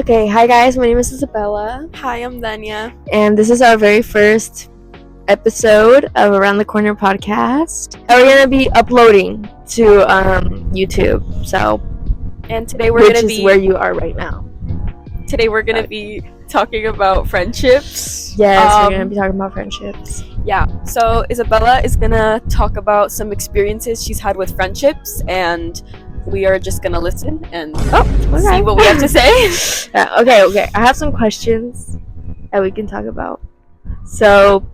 Okay, hi guys, my name is Isabella, Hi, I'm Dania. and this is our very first episode of Around the Corner podcast. And we're gonna be uploading to YouTube, so And today we're which gonna is be where you are right now. be talking about friendships. Yes, we're gonna be talking about friendships. Yeah. So Isabella is gonna talk about some experiences she's had with friendships, and we are just gonna listen and see what we have to say. Okay. I have some questions that we can talk about. So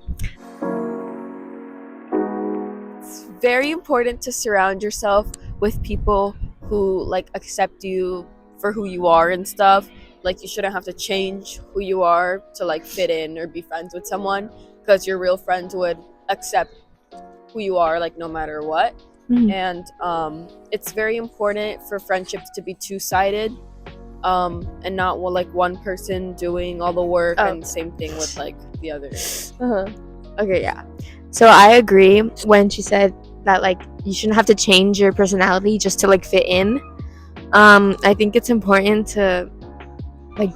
It's very important to surround yourself with people who accept you for who you are and stuff. Like, you shouldn't have to change who you are to fit in or be friends with someone, because your real friends would accept who you are no matter what. And it's very important for friendships to be two-sided, and not one person doing all the work. And same thing with the other. Okay, yeah. So I agree when she said that you shouldn't have to change your personality just to fit in. I think it's important to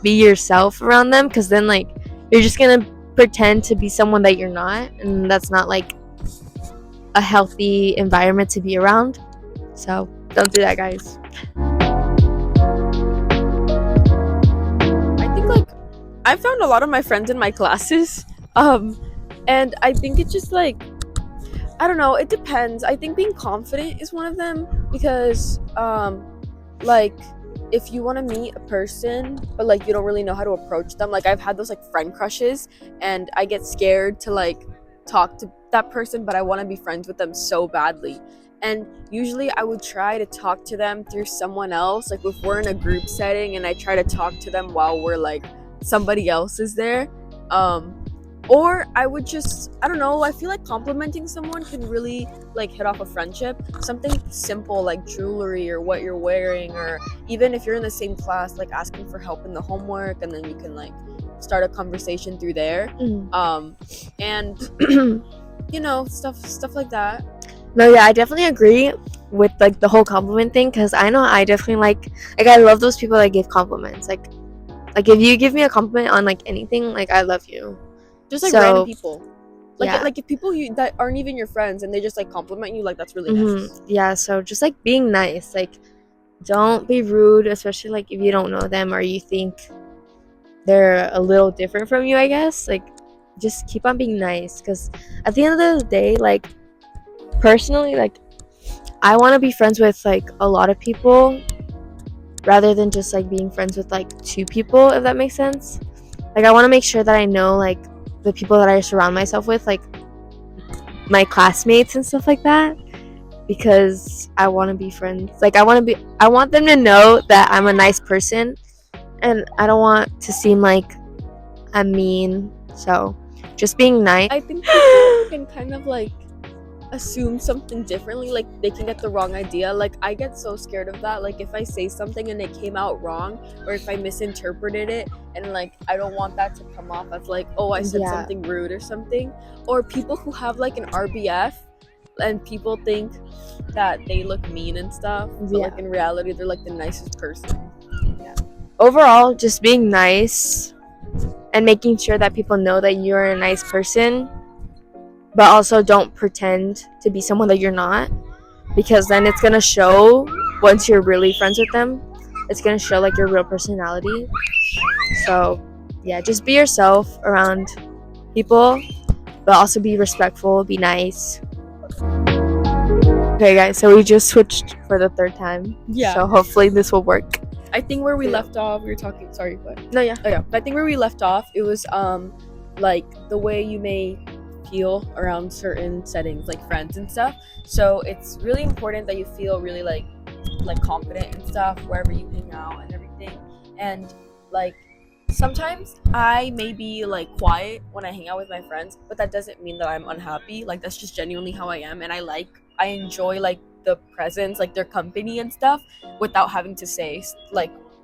be yourself around them, because then you're just gonna pretend to be someone that you're not, and that's not a healthy environment to be around. So don't do that, guys. I think I found a lot of my friends in my classes, and I think it's just I don't know, it depends. I think being confident is one of them, because if you want to meet a person but you don't really know how to approach them, I've had those friend crushes, and I get scared to talk to that person, but I want to be friends with them so badly. And usually I would try to talk to them through someone else, if we're in a group setting and I try to talk to them while we're somebody else is there. Or I would just, I don't know, I feel like complimenting someone can really hit off a friendship. Something simple like jewelry or what you're wearing, or even if you're in the same class, asking for help in the homework, and then you can start a conversation through there. And stuff like that. No, yeah, I definitely agree with the whole compliment thing, because I know I definitely I love those people that give compliments. Like if you give me a compliment on anything, I love you. Just random people. Yeah. If people that aren't even your friends and they just compliment you, that's really nice. Yeah, so just being nice. Don't be rude, especially if you don't know them or you think they're a little different from you, I guess. Just keep on being nice, because at the end of the day, personally, I want to be friends with a lot of people rather than just being friends with two people, if that makes sense. I want to make sure that I know the people that I surround myself with, my classmates and stuff like that, because I want to be friends. I want them to know that I'm a nice person, and I don't want to seem like I'm mean. So just being nice. I think people can kind of assume something differently. They can get the wrong idea. I get so scared of that. If I say something and it came out wrong, or if I misinterpreted it, and I don't want that to come off as I said something rude or something. Or people who have an RBF, and people think that they look mean and stuff, but in reality they're the nicest person. Overall, just being nice and making sure that people know that you're a nice person, but also don't pretend to be someone that you're not, because then it's gonna show once you're really friends with them. It's gonna show your real personality. So yeah, just be yourself around people, but also be respectful, be nice. Okay guys, so we just switched for the third time. Yeah. So hopefully this will work. I think where we left off, we were talking, sorry, what? No, yeah. Oh yeah. I think where we left off, it was the way you may feel around certain settings, friends and stuff. So it's really important that you feel really confident and stuff wherever you hang out and everything. And sometimes I may be quiet when I hang out with my friends, but that doesn't mean that I'm unhappy. That's just genuinely how I am, and I enjoy the presence, their company and stuff, without having to say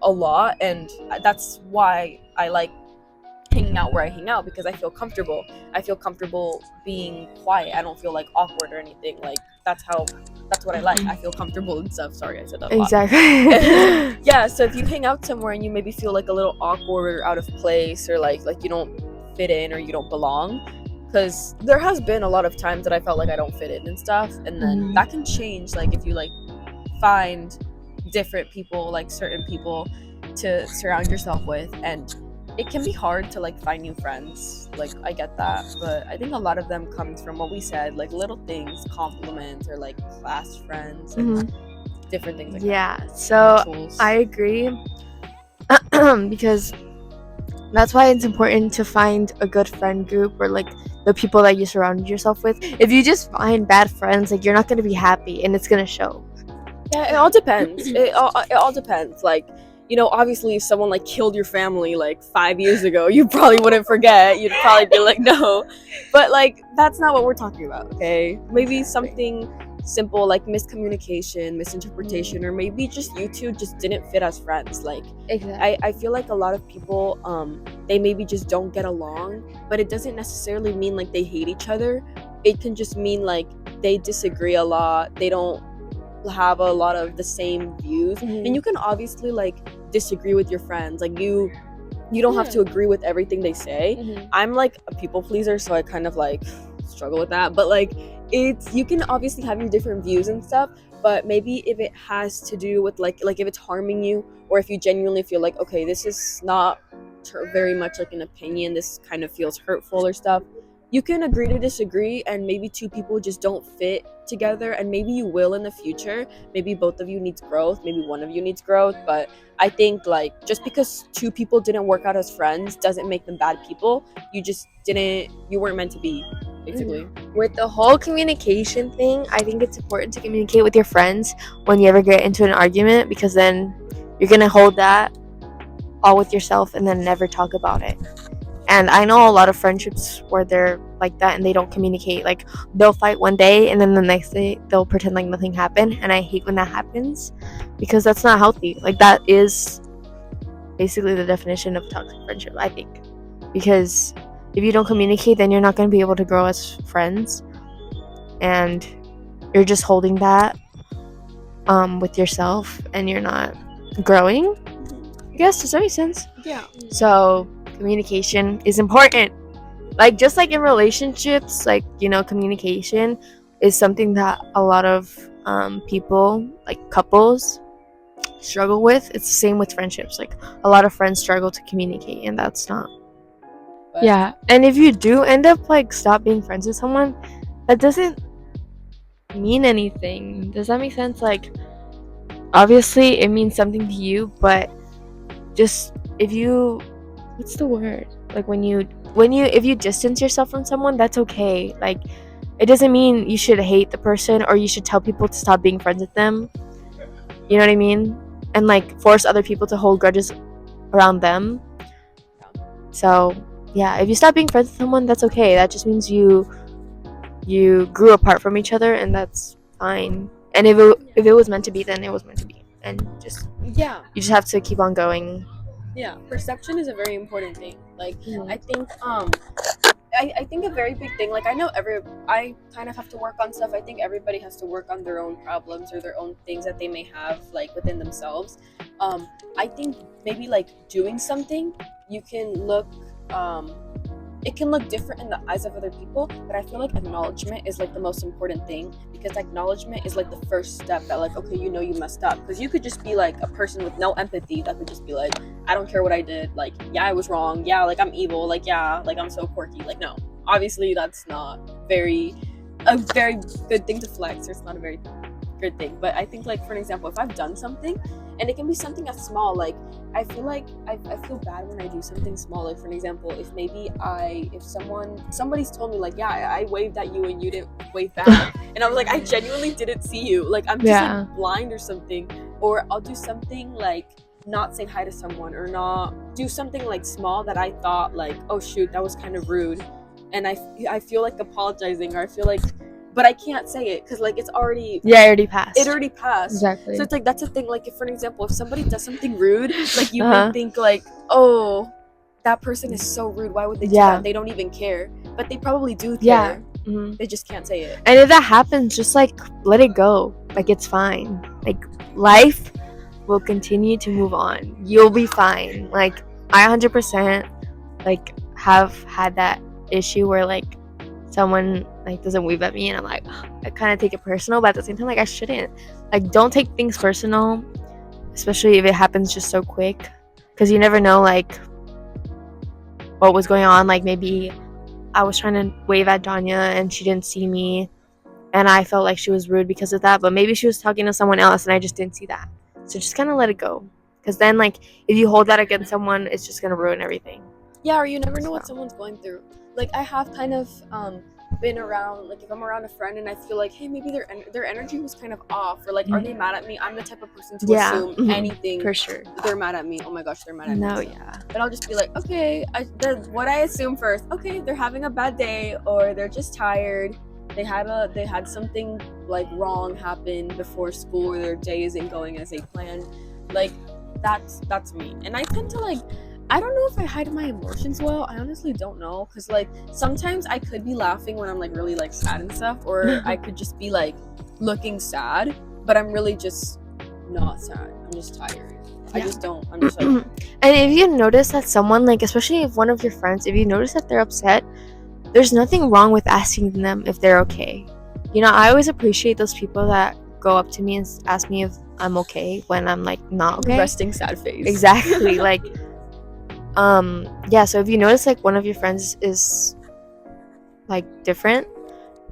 a lot. And that's why I hanging out where I hang out because I feel comfortable. I feel comfortable being quiet. I don't feel like awkward or anything. Like that's what I like. I feel comfortable and stuff. Sorry, I said that a lot. Exactly. Yeah, so if you hang out somewhere and you maybe feel like a little awkward or out of place or like you don't fit in or you don't belong, because there has been a lot of times that I felt like I don't fit in and stuff, and then that can change like if you like find different people, like certain people to surround yourself with, and it can be hard to like find new friends. Like I get that, but I think a lot of them comes from what we said, like little things, compliments or like class friends and different things like that. So Tools. I agree. Because that's why it's important to find a good friend group or like the people that you surround yourself with. If you just find bad friends, like you're not going to be happy and it's going to show. Yeah, it all depends. It all depends. Like, you know, obviously if someone like killed your family like 5 years ago, you probably wouldn't forget. You'd probably be like, no. But like that's not what we're talking about, okay? Maybe something simple like miscommunication, misinterpretation, or maybe just you two just didn't fit as friends. Like I feel like a lot of people they maybe just don't get along, but it doesn't necessarily mean like they hate each other. It can just mean like they disagree a lot. They don't have a lot of the same views, and you can obviously like disagree with your friends. Like you don't have to agree with everything they say. I'm like a people pleaser, so I kind of like struggle with that, but like it's, you can obviously have your different views and stuff, but maybe if it has to do with like if it's harming you, or if you genuinely feel like, okay, this is not very much like an opinion, this kind of feels hurtful or stuff, you can agree to disagree, and maybe two people just don't fit together, and maybe you will in the future. Maybe both of you needs growth, maybe one of you needs growth, but I think like just because two people didn't work out as friends doesn't make them bad people. You weren't meant to be, basically. With the whole communication thing, I think it's important to communicate with your friends when you ever get into an argument, because then you're gonna hold that all with yourself and then never talk about it. And I know a lot of friendships where they're like that and they don't communicate. Like they'll fight one day and then the next day they'll pretend like nothing happened, and I hate when that happens because that's not healthy. Like that is basically the definition of toxic friendship, I think. Because if you don't communicate, then you're not going to be able to grow as friends, and you're just holding that with yourself and you're not growing. I guess, does that make sense? Yeah. So communication is important. Like just like in relationships, like, you know, communication is something that a lot of people, like couples, struggle with. It's the same with friendships. Like a lot of friends struggle to communicate, and that's not. Yeah, and if you do end up like stop being friends with someone, that doesn't mean anything. Does that make sense? Like obviously it means something to you, but just if you, what's the word, like if you distance yourself from someone, that's okay. Like it doesn't mean you should hate the person or you should tell people to stop being friends with them, you know what I mean, and like force other people to hold grudges around them. So yeah, if you stop being friends with someone, that's okay. That just means you grew apart from each other, and that's fine. And if it was meant to be, then it was meant to be, and just you just have to keep on going. Yeah, perception is a very important thing. Like I think I think a very big thing, like I kind of have to work on stuff. I think everybody has to work on their own problems or their own things that they may have like within themselves. I think maybe like doing something, you can look it can look different in the eyes of other people, but I feel like acknowledgement is like the most important thing, because acknowledgement is like the first step that like, okay, you know you messed up. Because you could just be like a person with no empathy that could just be like, I don't care what I did, like yeah, I was wrong, yeah, like I'm evil, like yeah, like I'm so quirky. Like no, obviously that's not a very good thing to flex, or it's not a very good thing. But I think like, for an example, if I've done something, and it can be something as small, like I feel like I feel bad when I do something small. Like for an example, if maybe if somebody's told me like, yeah, I waved at you and you didn't wave back, and I was like, I genuinely didn't see you, like I'm just like blind or something. Or I'll do something like not say hi to someone, or not do something like small that I thought like, oh shoot, that was kind of rude, and I feel like apologizing, or I feel like, but I can't say it because like it already passed. It already passed. Exactly. So it's like, that's the thing. Like if, for an example, if somebody does something rude, like you may think like, oh, that person is so rude. Why would they do Yeah. that? They don't even care. But they probably do Yeah. care. Mhm. They just can't say it. And if that happens, just like let it go. Like it's fine. Like life will continue to move on. You'll be fine. Like I 100% like have had that issue where like someone like doesn't wave at me and I'm like I kind of take it personal, but at the same time like I shouldn't. Like don't take things personal, especially if it happens just so quick, because you never know like what was going on. Like maybe I was trying to wave at Danya and she didn't see me and I felt like she was rude because of that, but maybe she was talking to someone else and I just didn't see that. So just kind of let it go, because then like if you hold that against someone, it's just gonna ruin everything. Yeah, or you never know what someone's going through. Like I have kind of been around, like if I'm around a friend and I feel like, hey, maybe their energy was kind of off, or like are they mad at me? I'm the type of person to assume anything for sure. They're mad at me. Oh my gosh, they're mad at me. No, yeah. But I'll just be like, okay, what I assume first. Okay, they're having a bad day, or they're just tired. They had something like wrong happen before school, or their day isn't going as they planned. Like that's me. And I tend to like, I don't know if I hide my emotions well. I honestly don't know, because like sometimes I could be laughing when I'm like really like sad and stuff, or I could just be like looking sad, but I'm really just not sad. I'm just tired. I just don't. I'm just like. And if you notice that someone, like especially if one of your friends, if you notice that they're upset, there's nothing wrong with asking them if they're okay. You know, I always appreciate those people that go up to me and ask me if I'm okay when I'm like not okay. Resting sad face. Exactly. Like yeah, so if you notice like one of your friends is like different,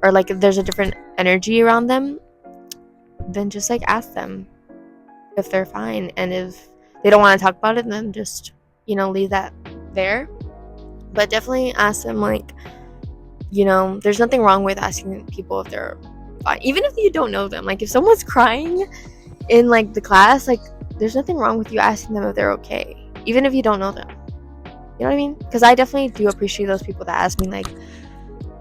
or like if there's a different energy around them, then just like ask them if they're fine, and if they don't want to talk about it, then just, you know, leave that there. But definitely ask them, like, you know, there's nothing wrong with asking people if they're fine, even if you don't know them. Like if someone's crying in like the class, like there's nothing wrong with you asking them if they're okay, even if you don't know them. You know what I mean? Because I definitely do appreciate those people that ask me like,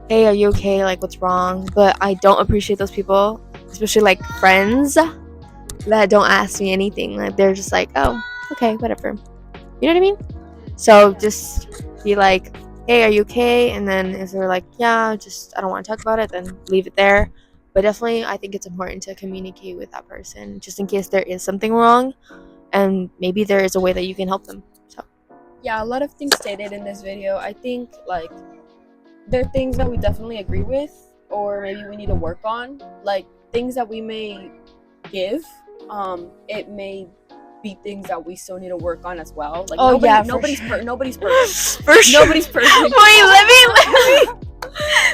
hey, are you okay? Like what's wrong? But I don't appreciate those people, especially like friends, that don't ask me anything. Like they're just like, oh, okay, whatever. You know what I mean? So just be like, hey, are you okay? And then if they're like, yeah, just I don't want to talk about it, then leave it there. But definitely I think it's important to communicate with that person, just in case there is something wrong, and maybe there is a way that you can help them. So yeah, a lot of things stated in this video. I think like there are things that we definitely agree with, or maybe we need to work on, like things that we may give. It may be things that we still need to work on as well. Like nobody's perfect. For sure. Nobody's perfect. Wait,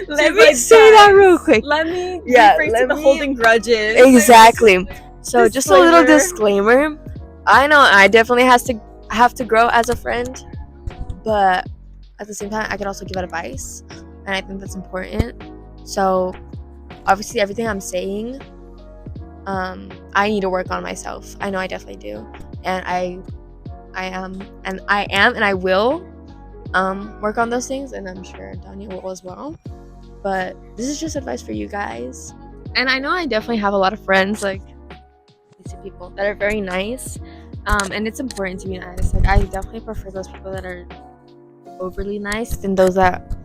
let me say that real quick. Let me rephrase the holding grudges. Exactly. So just a little disclaimer. I know I definitely have to grow as a friend, but at the same time I can also give advice, and I think that's important. So obviously everything I'm saying, I need to work on myself. I know I definitely do, and I am and I will work on those things, and I'm sure Danya will as well. But this is just advice for you guys, and I know I definitely have a lot of friends, like these people that are very nice, and it's important to be nice. Like I definitely prefer those people that are overly nice than those that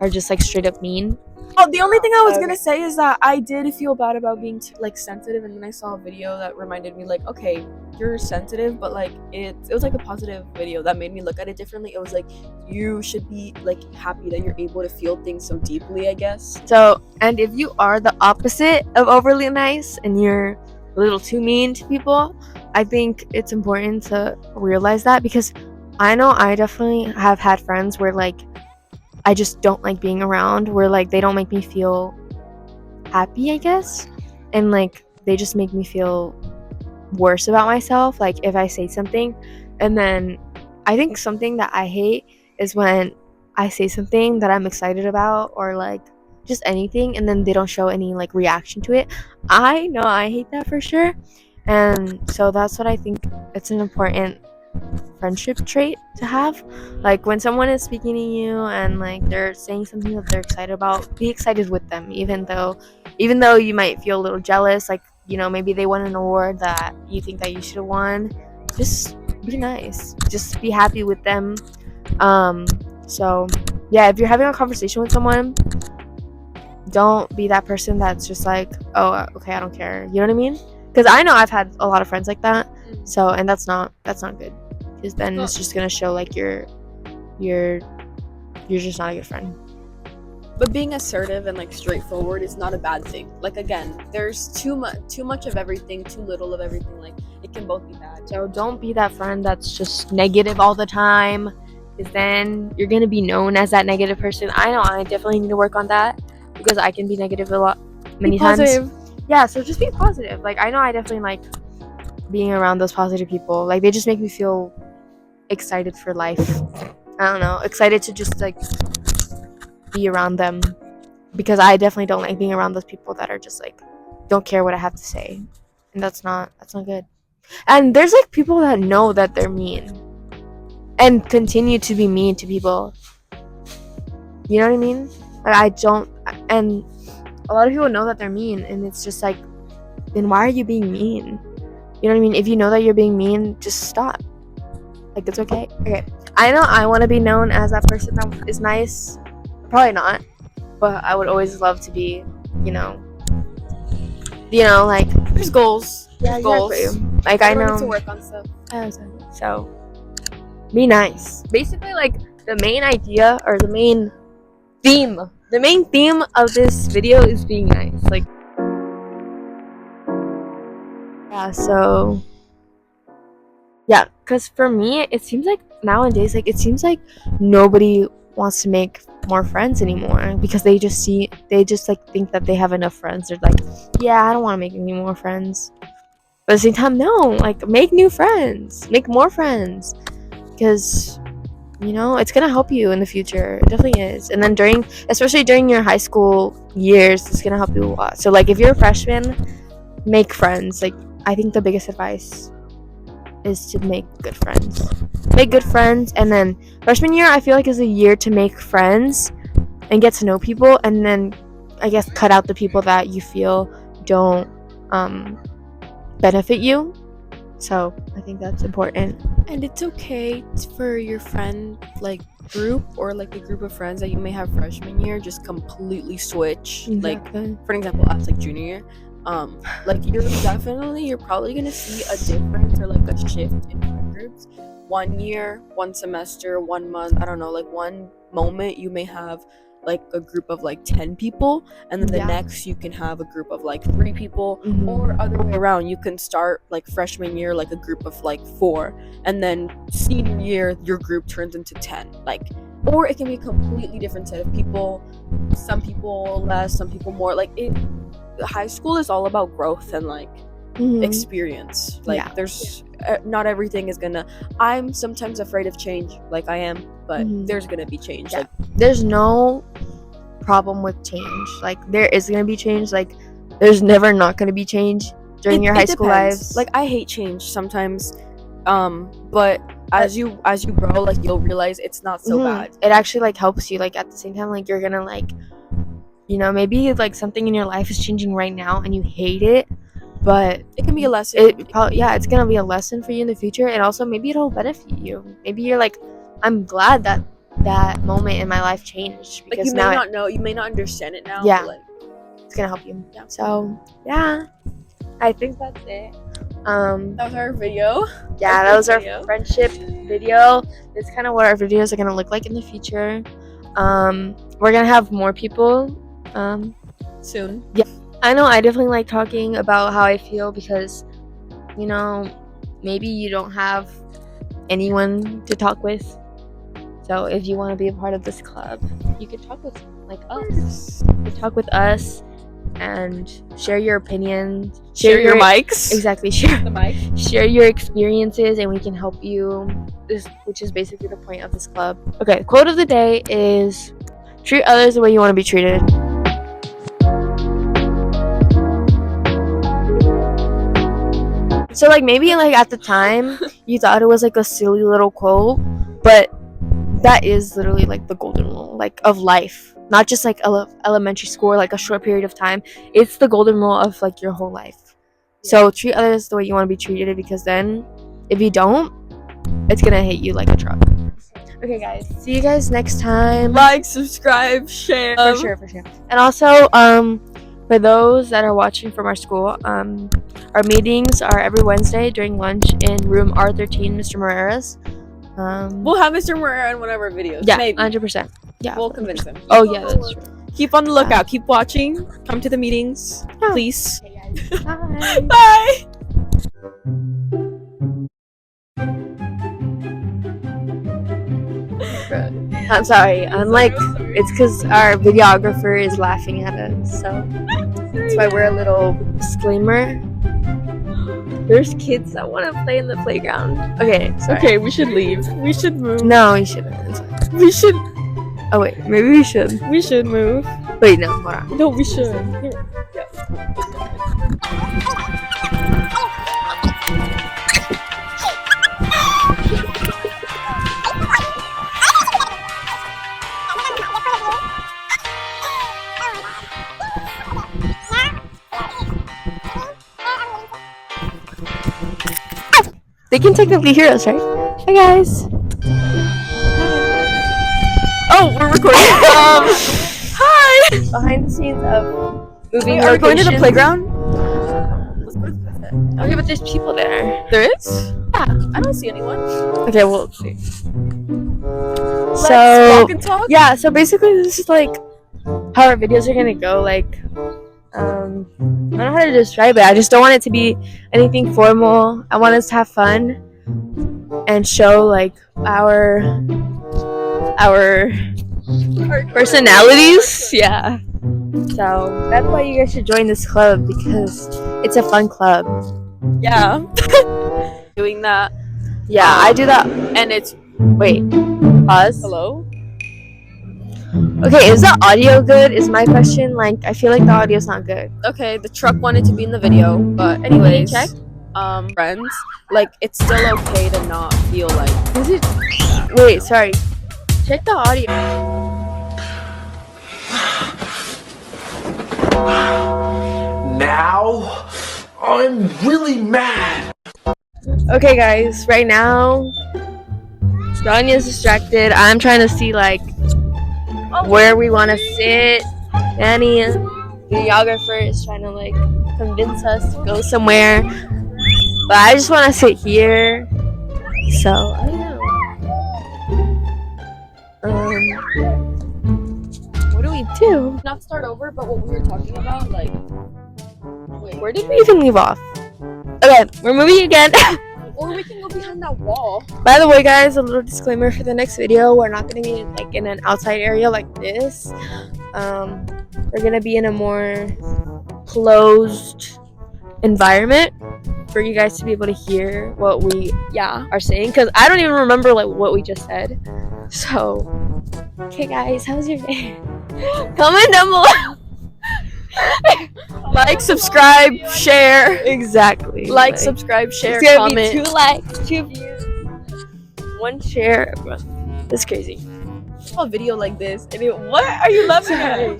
are just like straight up mean. Oh, the only thing I was gonna say is that I did feel bad about being like sensitive, and then I saw a video that reminded me, like, okay, you're sensitive, but like it was like a positive video that made me look at it differently. It was like you should be like happy that you're able to feel things so deeply, I guess. So, and if you are the opposite of overly nice and you're a little too mean to people, I think it's important to realize that, because I know I definitely have had friends where like I just don't like being around, where like they don't make me feel happy, I guess, and like they just make me feel worse about myself, like if I say something. And then I think something that I hate is when I say something that I'm excited about, or like just anything, and then they don't show any like reaction to it. I know I hate that for sure, and so that's what I think it's an important friendship trait to have. Like when someone is speaking to you and like they're saying something that they're excited about, be excited with them, even though you might feel a little jealous, like, you know, maybe they won an award that you think that you should have won. Just be nice, just be happy with them, So yeah, if you're having a conversation with someone, don't be that person that's just like, oh, okay, I don't care. You know what I mean? Because I know I've had a lot of friends like that. So, and that's not good. Because then it's just gonna show like you're just not a good friend. But being assertive and like straightforward is not a bad thing. Like again, there's too much of everything, too little of everything. Like it can both be bad. So don't be that friend that's just negative all the time. Because then you're gonna be known as that negative person. I know I definitely need to work on that because I can be negative many times. Yeah, so just be positive. Like I know I definitely like being around those positive people. Like they just make me feel excited for life. I don't know, excited to just like be around them, because I definitely don't like being around those people that are just like don't care what I have to say, and that's not good. And there's like people that know that they're mean and continue to be mean to people. You know what I mean? Like I don't, and a lot of people know that they're mean, and it's just like, then why are you being mean? You know what I mean? If you know that you're being mean, just stop. Like it's okay. Okay. I know I want to be known as that person that is nice. Probably not, but I would always love to be, like There's goals. yeah, There's goals. exactly. Like I know need to work on stuff. So be nice. Basically, like the main idea or the main theme of this video is being nice. Like yeah, so yeah, because for me it seems like nowadays, like it seems like nobody wants to make more friends anymore, because they just like think that they have enough friends. They're like, yeah, I don't want to make any more friends. But at the same time, no, like make new friends, make more friends, because it's gonna help you in the future. It definitely is. And then especially during your high school years, it's gonna help you a lot. So like if you're a freshman, make friends. Like I think the biggest advice is to make good friends. And then freshman year I feel like is a year to make friends and get to know people, and then I guess cut out the people that you feel don't benefit you. So I think that's important. And it's okay for your friend like group or like a group of friends that you may have freshman year just completely switch. Exactly. Like for example, us like junior year, like you're probably gonna see a difference or like a shift in friend groups. 1 year, 1 semester, 1 month, I don't know, like one moment you may have like a group of like 10 people, and then the next you can have a group of like 3 people, or other way around, you can start like freshman year like a group of like 4, and then senior year your group turns into 10, like, or it can be a completely different set of people, some people less, some people more. Like high school is all about growth and like experience. Like there's not everything is gonna, I'm sometimes afraid of change, like I am, but there's gonna be change. Like there's no problem with change. Like there is gonna be change. Like there's never not gonna be change during your high school lives. Like I hate change sometimes, but as you grow, like you'll realize it's not so bad. It actually like helps you. Like at the same time, like you're gonna like, maybe like something in your life is changing right now and you hate it, but it can be a lesson. It's gonna be a lesson for you in the future, and also maybe it'll benefit you. Maybe you're like, I'm glad that moment in my life changed, because like you may not understand it now. Yeah, but like it's gonna help you. Yeah. So yeah, I think that's it. That was our video. Yeah, that was our friendship video. This is kind of what our videos are gonna look like in the future. We're gonna have more people soon. Yeah, I know I definitely like talking about how I feel, because maybe you don't have anyone to talk with. So if you want to be a part of this club, you can talk with like us. You can talk with us and share your opinions. Share your mics. Exactly. Share the mic. Share your experiences, and we can help you. Which is basically the point of this club. Okay, quote of the day is, treat others the way you want to be treated. So like maybe like at the time you thought it was like a silly little quote, but that is literally like the golden rule, like of life, not just like elementary school or like a short period of time. It's the golden rule of like your whole life. So treat others the way you want to be treated, because then if you don't, it's gonna hit you like a truck. Okay, guys. See you guys next time. Like, subscribe, share. For sure. And also, for those that are watching from our school, our meetings are every Wednesday during lunch in room R13, Mr. Morera's. We'll have Mr. Morera in one of our videos. Yeah, maybe. 100%. Yeah, We'll convince him. Oh yeah, that's true. Keep on the lookout. Keep watching. Come to the meetings, Yeah. please. Okay, guys. Bye. Bye. I'm sorry. It's because our videographer is laughing at us, so that's why we're a little disclaimer. There's kids that want to play in the playground. Okay, sorry. Okay, we should leave. We should move. No, we shouldn't. It's fine. We should. Oh wait, maybe we should. We should move. Wait, no, hold on. No, we should. Here. They can technically hear us, right? Hi guys. Oh, we're recording. Hi. Behind the scenes of moving. Are we going to the playground? Okay, but there's people there. There is? Yeah. I don't see anyone. Okay, we'll see. Let's walk and talk. Yeah, so basically this is like how our videos are gonna go. Like, I don't know how to describe it. I just don't want it to be anything formal. I want us to have fun and show like our personalities. Yeah. So that's why you guys should join this club, because it's a fun club. Yeah. Doing that. Yeah, I do that. And it's. Wait. Pause. Hello? Okay, is the audio good? Is my question. Like, I feel like the audio's not good. Okay, the truck wanted to be in the video, but anyways. Check. Friends, like, it's still okay to not feel like. Is it? Wait, sorry. Check the audio. Now, I'm really mad. Okay, guys. Right now, Danya's distracted. I'm trying to see like where we want to sit. Danny, the videographer, is trying to like convince us to go somewhere, but I just want to sit here. So I don't know. What do we do? Not start over, but what we were talking about, like. Wait. Where did we even leave off? Okay, we're moving again. Or we can go behind that wall. By the way, guys, a little disclaimer for the next video: we're not gonna be like in an outside area like this. We're gonna be in a more closed environment for you guys to be able to hear what we are saying, because I don't even remember like what we just said. So, okay, guys, how's your day? Comment down below. Like, subscribe, share. Exactly. Like, subscribe, share, it's gonna comment. be 2 likes, 2 views, 1 share. That's crazy. A video like this, and what are you laughing at?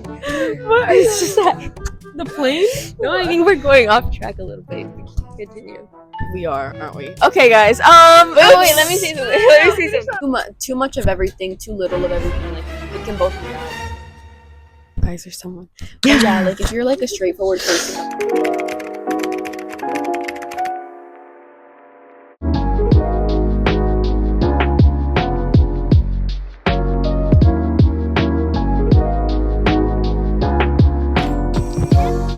What is just that? The plane? No, I think we're going off track a little bit. Continue. We are, aren't we? Okay, guys. Wait, let me say something. Let me say something. Too much of everything, too little of everything. Like, we can both be bad. Guys, there's someone. Oh, yeah, like if you're like a straightforward person.